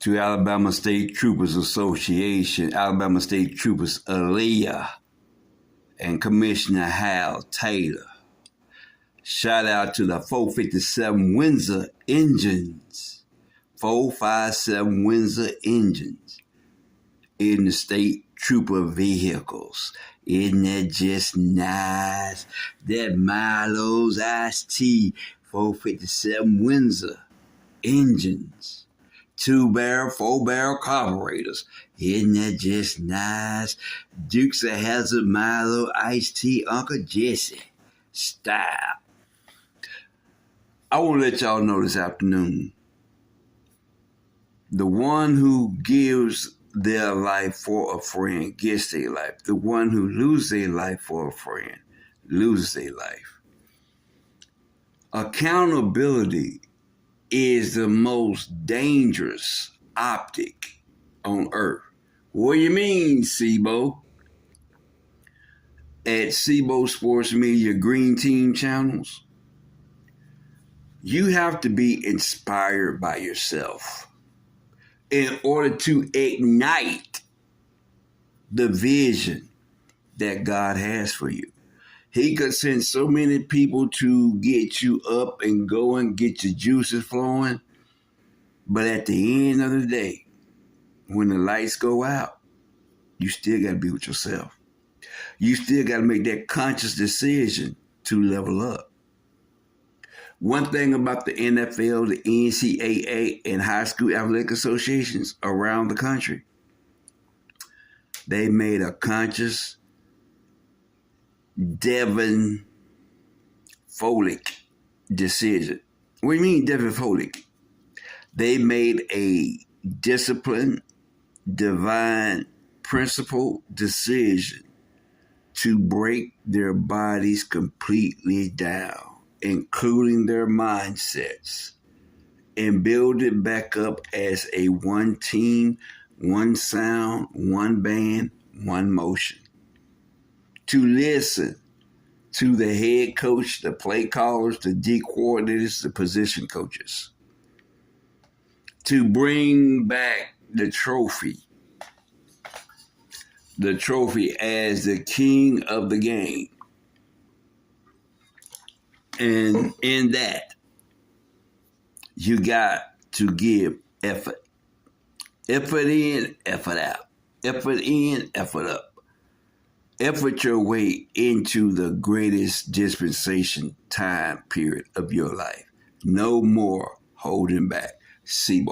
to Alabama State Troopers Association, Alabama State Troopers Aaliyah, and Commissioner Hal Taylor. Shout out to the 457 Windsor engines, 457 Windsor engines in the state trooper vehicles. Isn't that just nice? That Milo's Iced Tea, 457 Windsor engines, 2-barrel, 4-barrel carburetors. Isn't that just nice? Dukes of Hazzard Milo Iced Tea, Uncle Jesse style. I want to let y'all know this afternoon, the one who gives their life for a friend gets their life. The one who loses their life for a friend loses their life. Accountability is the most dangerous optic on earth. What do you mean, SIBO? At SIBO Sports Media Green Team channels, you have to be inspired by yourself in order to ignite the vision that God has for you. He could send so many people to get you up and going, get your juices flowing. But at the end of the day, when the lights go out, you still got to be with yourself. You still got to make that conscious decision to level up. One thing about the NFL, the NCAA, and high school athletic associations around the country, they made a conscious Devin Folick decision. What do you mean, Devin Folick? They made a disciplined, divine principle decision to break their bodies completely down, including their mindsets, and build it back up as a one team, one sound, one band, one motion. To listen to the head coach, the play callers, the D coordinators, the position coaches. To bring back the trophy as the king of the game. And in that, you got to give effort. Effort in, effort out. Effort in, effort up. Effort your way into the greatest dispensation time period of your life. No more holding back. SIBO.